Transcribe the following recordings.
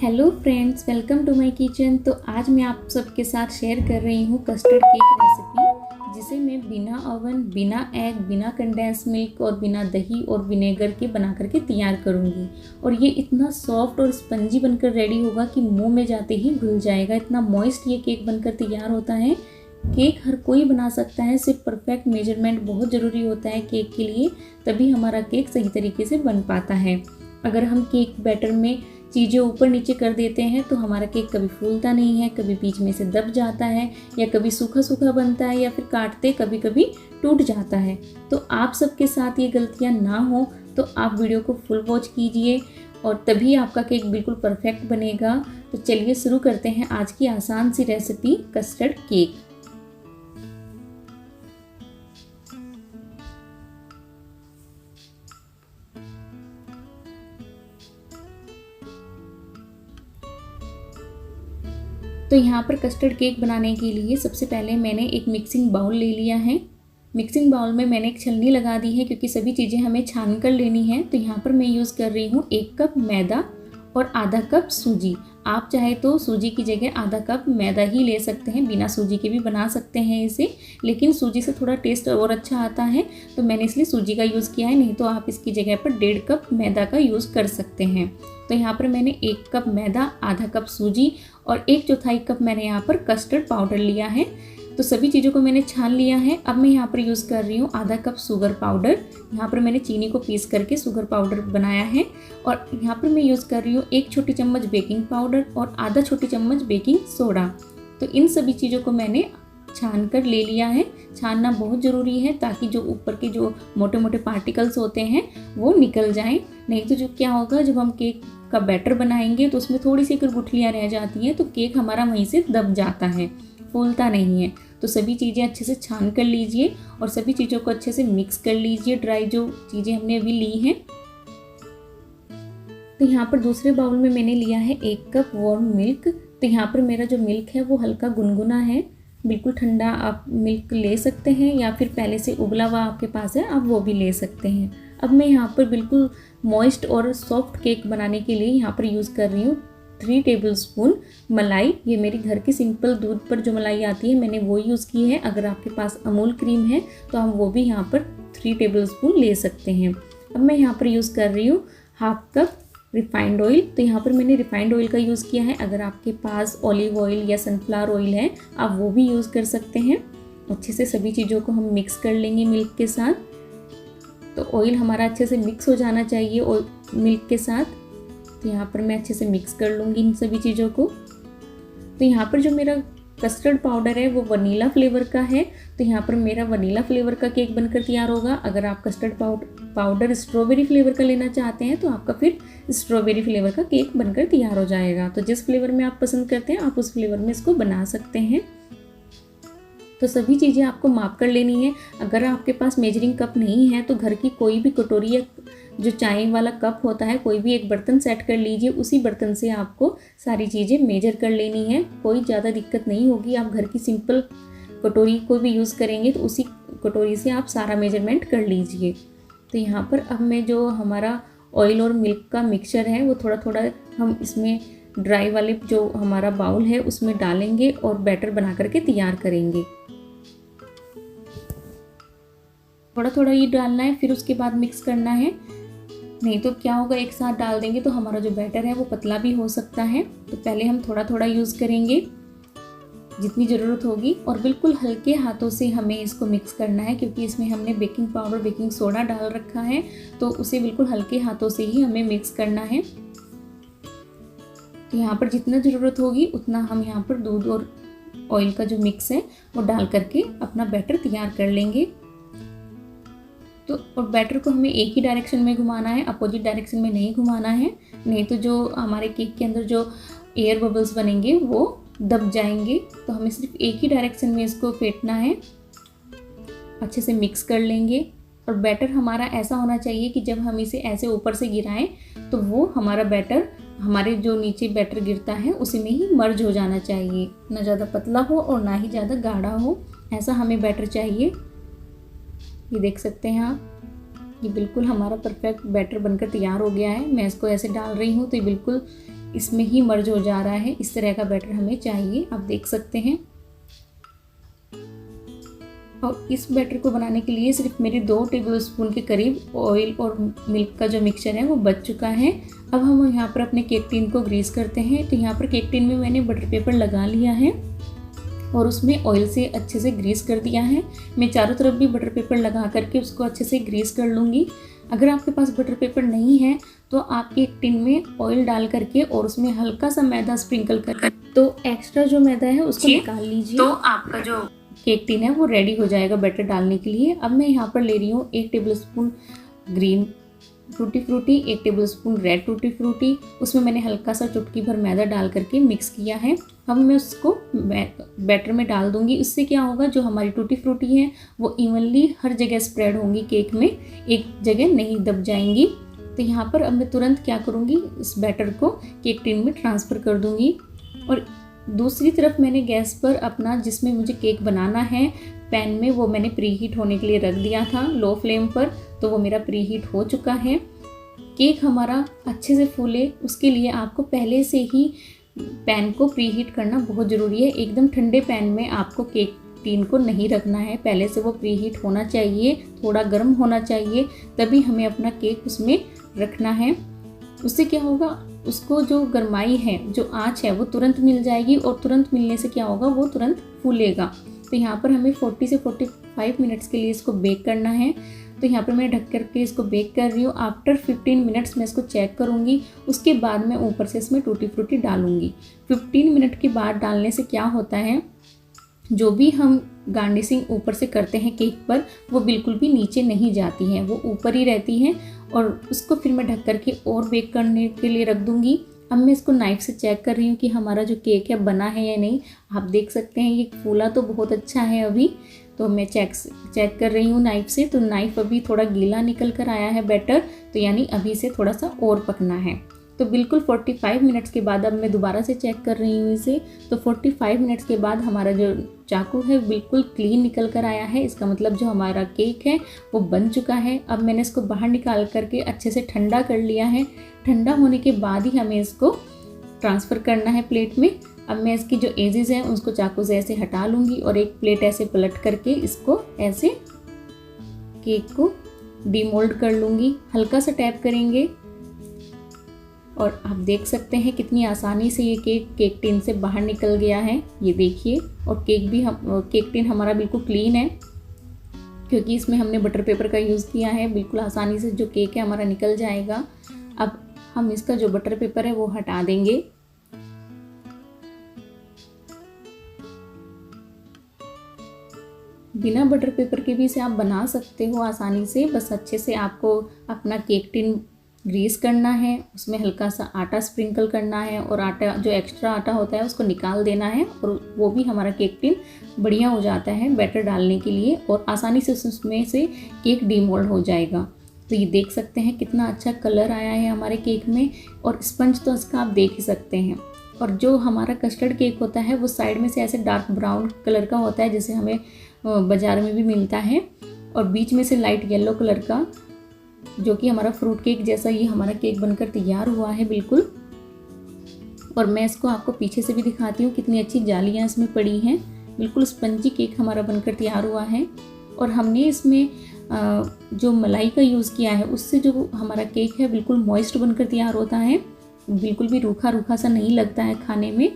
Hello friends, welcome to my kitchen. तो आज मैं आप सबके साथ शेयर कर रही हूँ कस्टर्ड केक रेसिपी, जिसे मैं बिना ओवन, बिना एग, बिना कंडेंस मिल्क और बिना दही और विनेगर के बना करके तैयार करूँगी। और ये इतना सॉफ्ट और स्पंजी बनकर रेडी होगा कि मुंह में जाते ही घुल जाएगा। इतना मॉइस्ट ये केक बनकर तैयार होता है। केक हर कोई बना सकता है, सिर्फ परफेक्ट मेजरमेंट बहुत ज़रूरी होता है केक के लिए, तभी हमारा केक सही तरीके से बन पाता है। अगर हम केक बैटर में चीज़ें ऊपर नीचे कर देते हैं तो हमारा केक कभी फूलता नहीं है, कभी बीच में से दब जाता है, या कभी सूखा सूखा बनता है, या फिर काटते कभी कभी टूट जाता है। तो आप सबके साथ ये गलतियाँ ना हो तो आप वीडियो को फुल वॉच कीजिए और तभी आपका केक बिल्कुल परफेक्ट बनेगा। तो चलिए शुरू करते हैं आज की आसान सी रेसिपी कस्टर्ड केक। तो यहाँ पर कस्टर्ड केक बनाने के लिए सबसे पहले मैंने एक मिक्सिंग बाउल ले लिया है। मिक्सिंग बाउल में मैंने एक छलनी लगा दी है क्योंकि सभी चीज़ें हमें छान कर लेनी है। तो यहाँ पर मैं यूज़ कर रही हूँ 1 कप मैदा और आधा कप सूजी। आप चाहे तो सूजी की जगह आधा कप मैदा ही ले सकते हैं, बिना सूजी के भी बना सकते हैं इसे, लेकिन सूजी से थोड़ा टेस्ट और अच्छा आता है तो मैंने इसलिए सूजी का यूज़ किया है। नहीं तो आप इसकी जगह पर 1.5 कप मैदा का यूज़ कर सकते हैं। तो यहाँ पर मैंने 1 कप मैदा, आधा कप सूजी और 1/4 कप मैंने यहाँ पर कस्टर्ड पाउडर लिया है। तो सभी चीज़ों को मैंने छान लिया है। अब मैं यहाँ पर यूज़ कर रही हूँ आधा कप शुगर पाउडर। यहाँ पर मैंने चीनी को पीस करके शुगर पाउडर बनाया है। और यहाँ पर मैं यूज़ कर रही हूँ 1 छोटी चम्मच बेकिंग पाउडर और आधा छोटी चम्मच बेकिंग सोडा। तो इन सभी चीज़ों को मैंने छान कर ले लिया है। छानना बहुत ज़रूरी है ताकि जो ऊपर के जो मोटे मोटे पार्टिकल्स होते हैं वो निकल जाएं। नहीं तो जो क्या होगा, जब हम केक का बैटर बनाएंगे तो उसमें थोड़ी सी अगर गुठलियाँ रह जाती हैं तो केक हमारा वहीं से दब जाता है, फूलता नहीं है। तो सभी चीज़ें अच्छे से छान कर लीजिए और सभी चीज़ों को अच्छे से मिक्स कर लीजिए, ड्राई जो चीज़ें हमने अभी ली हैं। तो यहाँ पर दूसरे बाउल में मैंने लिया है 1 कप वार्म मिल्क। तो यहाँ पर मेरा जो मिल्क है वो हल्का गुनगुना है, बिल्कुल ठंडा आप मिल्क ले सकते हैं, या फिर पहले से उबला हुआ आपके पास है आप वो भी ले सकते हैं। अब मैं यहाँ पर बिल्कुल मॉइस्ट और सॉफ्ट केक बनाने के लिए यहाँ पर यूज़ कर रही हूँ 3 टेबलस्पून मलाई। ये मेरी घर की सिंपल दूध पर जो मलाई आती है मैंने वो यूज़ की है। अगर आपके पास अमूल क्रीम है तो हम वो भी यहाँ पर 3 टेबलस्पून ले सकते हैं। अब मैं यहाँ पर यूज़ कर रही हूँ हाफ कप रिफाइंड ऑयल। तो यहाँ पर मैंने रिफाइंड ऑयल का यूज़ किया है। अगर आपके पास ऑलिव ऑयल या सनफ्लावर ऑयल है आप वो भी यूज़ कर सकते हैं। अच्छे से सभी चीज़ों को हम मिक्स कर लेंगे मिल्क के साथ। तो ऑयल हमारा अच्छे से मिक्स हो जाना चाहिए और मिल्क के साथ। तो यहाँ पर मैं अच्छे से मिक्स कर लूँगी इन सभी चीज़ों को। तो यहाँ पर जो मेरा कस्टर्ड पाउडर है वो वनीला फ्लेवर का है। तो यहाँ पर मेरा वनीला फ्लेवर का केक बनकर तैयार होगा। अगर आप कस्टर्ड पाउडर स्ट्रॉबेरी फ्लेवर का लेना चाहते हैं तो आपका फिर स्ट्रॉबेरी फ्लेवर का केक बनकर तैयार हो जाएगा। तो जिस फ्लेवर में आप पसंद करते हैं आप उस फ्लेवर में इसको बना सकते हैं। तो सभी चीज़ें आपको माप कर लेनी है। अगर आपके पास मेजरिंग कप नहीं है तो घर की कोई भी कटोरी या जो चाय वाला कप होता है, कोई भी एक बर्तन सेट कर लीजिए। उसी बर्तन से आपको सारी चीज़ें मेजर कर लेनी है। कोई ज़्यादा दिक्कत नहीं होगी। आप घर की सिंपल कटोरी को भी यूज़ करेंगे तो उसी कटोरी से आप सारा मेजरमेंट कर लीजिए। तो यहाँ पर अब मैं जो हमारा ऑयल और मिल्क का मिक्सचर है वो थोड़ा थोड़ा हम इसमें ड्राई वाले जो हमारा बाउल है उसमें डालेंगे और बैटर बना करके तैयार करेंगे। थोड़ा थोड़ा ये डालना है, फिर उसके बाद मिक्स करना है। नहीं तो क्या होगा, एक साथ डाल देंगे तो हमारा जो बैटर है वो पतला भी हो सकता है। तो पहले हम थोड़ा थोड़ा यूज़ करेंगे जितनी ज़रूरत होगी, और बिल्कुल हल्के हाथों से हमें इसको मिक्स करना है क्योंकि इसमें हमने बेकिंग पाउडर, बेकिंग सोडा डाल रखा है। तो उसे बिल्कुल हल्के हाथों से ही हमें मिक्स करना है। तो यहाँ पर जितना ज़रूरत होगी उतना हम यहाँ पर दूध और ऑयल का जो मिक्स है वो डाल करके अपना बैटर तैयार कर लेंगे। तो और बैटर को हमें एक ही डायरेक्शन में घुमाना है, अपोजिट डायरेक्शन में नहीं घुमाना है। नहीं तो जो हमारे केक के अंदर जो एयर बबल्स बनेंगे वो दब जाएंगे। तो हमें सिर्फ एक ही डायरेक्शन में इसको फेंटना है। अच्छे से मिक्स कर लेंगे। और बैटर हमारा ऐसा होना चाहिए कि जब हम इसे ऐसे ऊपर से गिराएं तो वो हमारा बैटर हमारे जो नीचे बैटर गिरता है उसी में ही मर्ज हो जाना चाहिए। ना ज़्यादा पतला हो और ना ही ज़्यादा गाढ़ा हो, ऐसा हमें बैटर चाहिए। ये देख सकते हैं आप, ये बिल्कुल हमारा परफेक्ट बैटर बनकर तैयार हो गया है। मैं इसको ऐसे डाल रही हूँ तो ये बिल्कुल इसमें ही मर्ज हो जा रहा है। इस तरह का बैटर हमें चाहिए, आप देख सकते हैं। और इस बैटर को बनाने के लिए सिर्फ मेरे 2 टेबलस्पून के करीब ऑयल और मिल्क का जो मिक्सचर है वो बच चुका है। अब हम यहाँ पर अपने केक टिन को ग्रीस करते हैं। तो यहाँ पर केक टिन में मैंने बटर पेपर लगा लिया है और उसमें ऑयल से अच्छे से ग्रीस कर दिया है। मैं चारों तरफ भी बटर पेपर लगा करके उसको अच्छे से ग्रीस कर लूँगी। अगर आपके पास बटर पेपर नहीं है तो आप केक टिन में ऑयल डाल करके और उसमें हल्का सा मैदा स्प्रिंकल करके तो एक्स्ट्रा जो मैदा है उसको निकाल लीजिए। तो आपका जो केक टिन है वो रेडी हो जाएगा बैटर डालने के लिए। अब मैं यहाँ पर ले रही हूँ 1 tablespoon green tutti frutti, 1 tablespoon red tutti frutti. उसमें मैंने हल्का सा चुटकी भर मैदा डाल करके मिक्स किया है। अब मैं उसको बैटर में डाल दूंगी। इससे क्या होगा, जो हमारी टूटी फ्रूटी है वो इवनली हर जगह स्प्रेड होंगी केक में, एक जगह नहीं दब जाएंगी। तो यहाँ पर अब मैं तुरंत क्या करूँगी, इस बैटर को केक टिन में ट्रांसफ़र कर दूँगी। और दूसरी तरफ मैंने गैस पर अपना जिसमें मुझे केक बनाना है पैन में, वो मैंने प्री हीट होने के लिए रख दिया था लो फ्लेम पर। तो वो मेरा प्री हीट हो चुका है। केक हमारा अच्छे से फूले उसके लिए आपको पहले से ही पैन को प्री हीट करना बहुत ज़रूरी है। एकदम ठंडे पैन में आपको केक टिन को नहीं रखना है, पहले से वो प्री हीट होना चाहिए, थोड़ा गर्म होना चाहिए, तभी हमें अपना केक उसमें रखना है। उससे क्या होगा, उसको जो गर्माई है, जो आँच है वो तुरंत मिल जाएगी और तुरंत मिलने से क्या होगा, वो तुरंत फूलेगा। तो यहाँ पर हमें 40 से 45 मिनट्स के लिए इसको बेक करना है। तो यहाँ पर मैं ढक करके इसको बेक कर रही हूँ। आफ्टर 15 मिनट्स मैं इसको चेक करूँगी, उसके बाद मैं ऊपर से इसमें टूटी फ्रूटी डालूँगी। 15 मिनट के बाद डालने से क्या होता है, जो भी हम गार्निशिंग ऊपर से करते हैं केक पर वो बिल्कुल भी नीचे नहीं जाती हैं, वो ऊपर ही रहती हैं। और उसको फिर मैं ढक करके और बेक करने के लिए रख दूँगी। अब मैं इसको नाइफ़ से चेक कर रही हूँ कि हमारा जो केक है बना है या नहीं। आप देख सकते हैं ये फूला तो बहुत अच्छा है अभी। तो मैं चेक कर रही हूँ नाइफ़ से, तो नाइफ़ अभी थोड़ा गीला निकल कर आया है बैटर, तो यानी अभी से थोड़ा सा और पकना है। तो बिल्कुल 45 मिनट्स के बाद अब मैं दोबारा से चेक कर रही हूँ इसे। तो 45 मिनट्स के बाद हमारा जो चाकू है बिल्कुल क्लीन निकल कर आया है। इसका मतलब जो हमारा केक है वो बन चुका है। अब मैंने इसको बाहर निकाल करके अच्छे से ठंडा कर लिया है। ठंडा होने के बाद ही हमें इसको ट्रांसफ़र करना है प्लेट में। अब मैं इसकी जो एजेस हैं उसको चाकू से ऐसे हटा लूँगी और एक प्लेट ऐसे पलट करके इसको ऐसे केक को डीमोल्ड कर लूँगी। हल्का सा टैप करेंगे और आप देख सकते हैं कितनी आसानी से ये केक टिन से बाहर निकल गया है। ये देखिए, और केक टिन हमारा बिल्कुल क्लीन है क्योंकि इसमें हमने बटर पेपर का यूज़ किया है। बिल्कुल आसानी से जो केक है हमारा निकल जाएगा। अब हम इसका जो बटर पेपर है वो हटा देंगे। बिना बटर पेपर के भी इसे आप बना सकते हो आसानी से। बस अच्छे से आपको अपना केक टिन ग्रीस करना है, उसमें हल्का सा आटा स्प्रिंकल करना है और आटा जो एक्स्ट्रा आटा होता है उसको निकाल देना है और वो भी हमारा केक टिन बढ़िया हो जाता है बैटर डालने के लिए और आसानी से उसमें से केक डीमोल्ड हो जाएगा। तो ये देख सकते हैं कितना अच्छा कलर आया है हमारे केक में, और स्पंज तो इसका आप देख ही सकते हैं। और जो हमारा कस्टर्ड केक होता है वो साइड में से ऐसे डार्क ब्राउन कलर का होता है जैसे हमें बाज़ार में भी मिलता है, और बीच में से लाइट येलो कलर का जो कि हमारा फ्रूट केक जैसा ये हमारा केक बनकर तैयार हुआ है बिल्कुल। और मैं इसको आपको पीछे से भी दिखाती हूँ कितनी अच्छी जालियाँ इसमें पड़ी हैं। बिल्कुल स्पंजी केक हमारा बनकर तैयार हुआ है। और हमने इसमें जो मलाई का यूज़ किया है उससे जो हमारा केक है बिल्कुल मॉइस्ट बनकर तैयार होता है, बिल्कुल भी रूखा रूखा सा नहीं लगता है खाने में।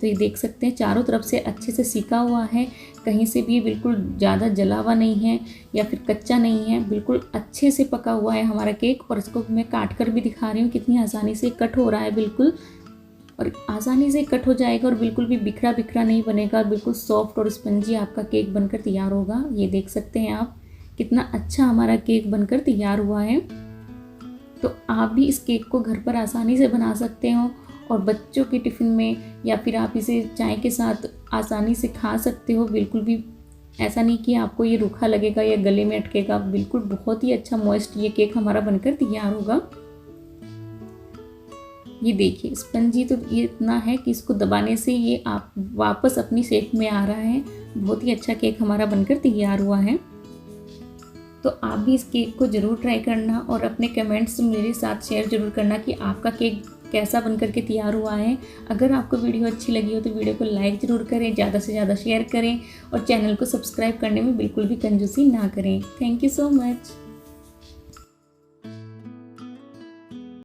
तो ये देख सकते हैं चारों तरफ से अच्छे से सिका हुआ है, कहीं से भी बिल्कुल ज़्यादा जला हुआ नहीं है या फिर कच्चा नहीं है, बिल्कुल अच्छे से पका हुआ है हमारा केक। और इसको मैं काट कर भी दिखा रही हूँ कितनी आसानी से कट हो रहा है बिल्कुल, और आसानी से कट हो जाएगा और बिल्कुल भी बिखरा बिखरा नहीं बनेगा, बिल्कुल सॉफ्ट और स्पंजी आपका केक बनकर तैयार होगा। ये देख सकते हैं आप कितना अच्छा हमारा केक बनकर तैयार हुआ है। तो आप भी इस केक को घर पर आसानी से बना सकते हो और बच्चों के टिफ़िन में या फिर आप इसे चाय के साथ आसानी से खा सकते हो। बिल्कुल भी ऐसा नहीं कि आपको ये रूखा लगेगा या गले में अटकेगा, बिल्कुल बहुत ही अच्छा मॉइस्ट ये केक हमारा बनकर तैयार होगा। ये देखिए स्पंजी तो ये इतना है कि इसको दबाने से ये आप वापस अपनी शेप में आ रहा है। बहुत ही अच्छा केक हमारा बनकर तैयार हुआ है। तो आप भी इस केक को ज़रूर ट्राई करना और अपने कमेंट्स मेरे साथ शेयर ज़रूर करना कि आपका केक कैसा बन करके तैयार हुआ है। अगर आपको वीडियो अच्छी लगी हो तो वीडियो को लाइक ज़रूर करें, ज़्यादा से ज़्यादा शेयर करें और चैनल को सब्सक्राइब करने में बिल्कुल भी कंजूसी ना करें। Thank you so much.